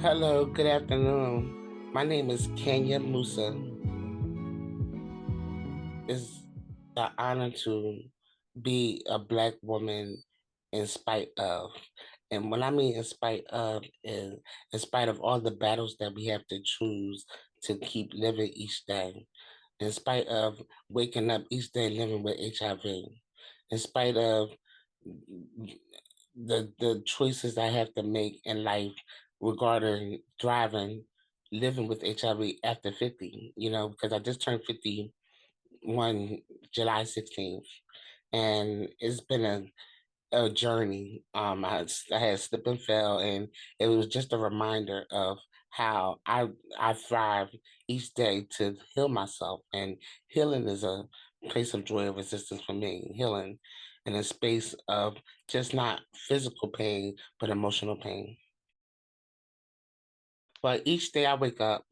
Hello, good afternoon. My name is Kenya Moussa. It's an honor to be a Black woman in spite of. And what I mean in spite of is in spite of all the battles that we have to choose to keep living each day, in spite of waking up each day living with HIV, in spite of the choices I have to make in life regarding driving, living with HIV after 50, because I just turned 51 July 16th. And it's been a journey. I had slip and fell, and it was just a reminder of how I thrive each day to heal myself. And healing is a place of joy and resistance for me. Healing in a space of just not physical pain, but emotional pain. But each day I wake up,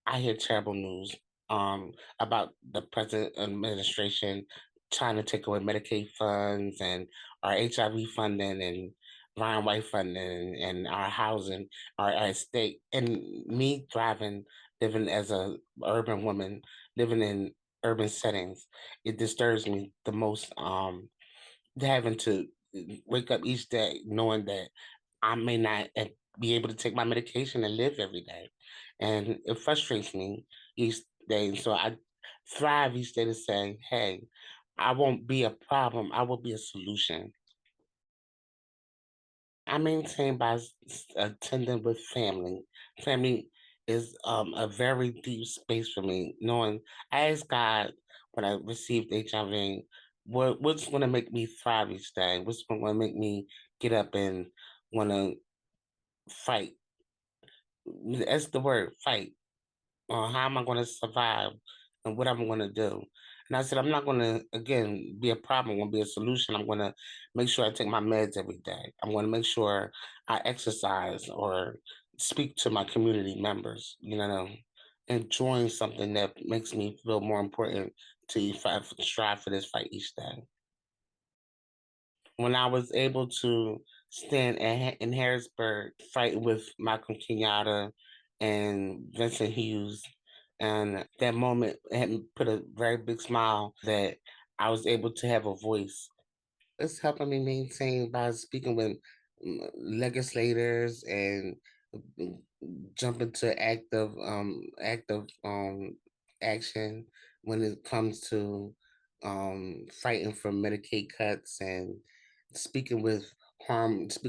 I hear terrible news about the present administration trying to take away Medicaid funds and our HIV funding and Ryan White funding and our housing, our state, and me driving, living as a urban woman, living in urban settings. It disturbs me the most. Having to wake up each day knowing that I may not be able to take my medication and live every day. And it frustrates me each day. And so I thrive each day to say, hey, I won't be a problem, I will be a solution. I maintain by attending with family. Family is a very deep space for me. Knowing I asked God when I received HIV, what's going to make me thrive each day? What's going to make me get up and want to fight? That's the word, fight. How am I going to survive and what I'm going to do? And I said, I'm not going to, again, be a problem. I'm going to be a solution. I'm going to make sure I take my meds every day. I'm going to make sure I exercise or speak to my community members, enjoying something that makes me feel more important to strive for this fight each day. When I was able to stand in Harrisburg fighting with Malcolm Kenyatta and Vincent Hughes, and that moment had put a very big smile that I was able to have a voice. It's helping me maintain by speaking with legislators and mm, jumping to active action when it comes to fighting for Medicaid cuts and speaking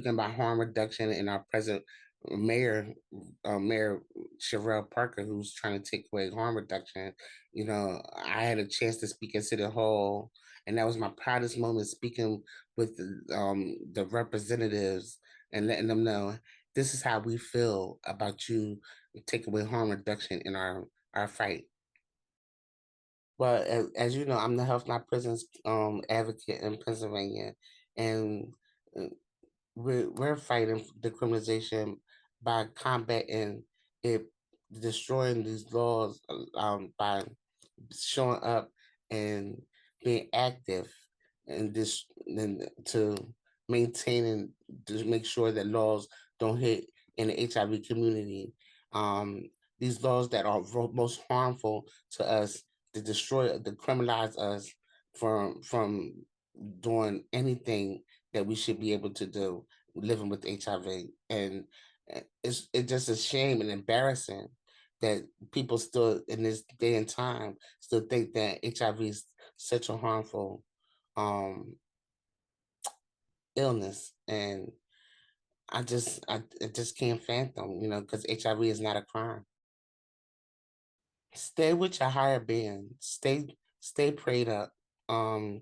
about harm reduction in our present mayor, Mayor Sherelle Parker, who's trying to take away harm reduction. I had a chance to speak at City Hall, and that was my proudest moment speaking with the representatives and letting them know this is how we feel about you taking away harm reduction in our fight. But as you know, I'm the Health Not Prisons advocate in Pennsylvania, and uh, we're fighting decriminalization by combating it, destroying these laws by showing up and being active and this and to maintain and to make sure that laws don't hit in the HIV community. Um, these laws that are most harmful to us, to destroy, to criminalize us from doing anything that we should be able to do living with HIV. And it's just a shame and embarrassing that people still in this day and time still think that HIV is such a harmful um illness. And I just can't fathom, because HIV is not a crime. Stay with your higher being. Stay prayed up. Um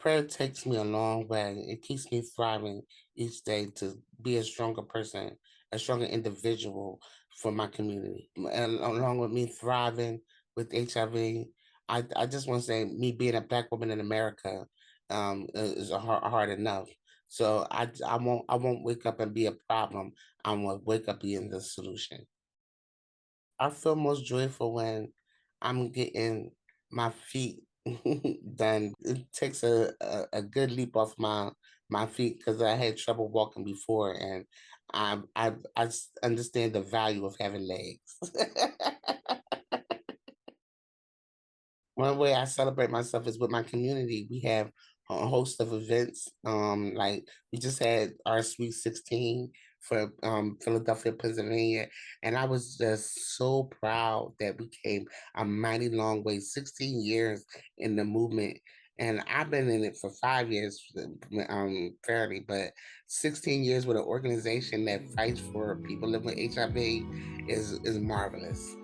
Prayer takes me a long way. It keeps me thriving each day to be a stronger person, a stronger individual for my community. And along with me thriving with HIV, I just want to say me being a Black woman in America is hard enough. So I won't wake up and be a problem. I'm gonna wake up being the solution. I feel most joyful when I'm getting my feet then it takes a good leap off my feet because I had trouble walking before, and I understand the value of having legs. One way I celebrate myself is with my community. We have a host of events. Like we just had our Sweet 16 for Philadelphia, Pennsylvania, and I was just so proud that we came a mighty long way, 16 years in the movement. And I've been in it for 5 years, fairly, but 16 years with an organization that fights for people living with HIV is marvelous.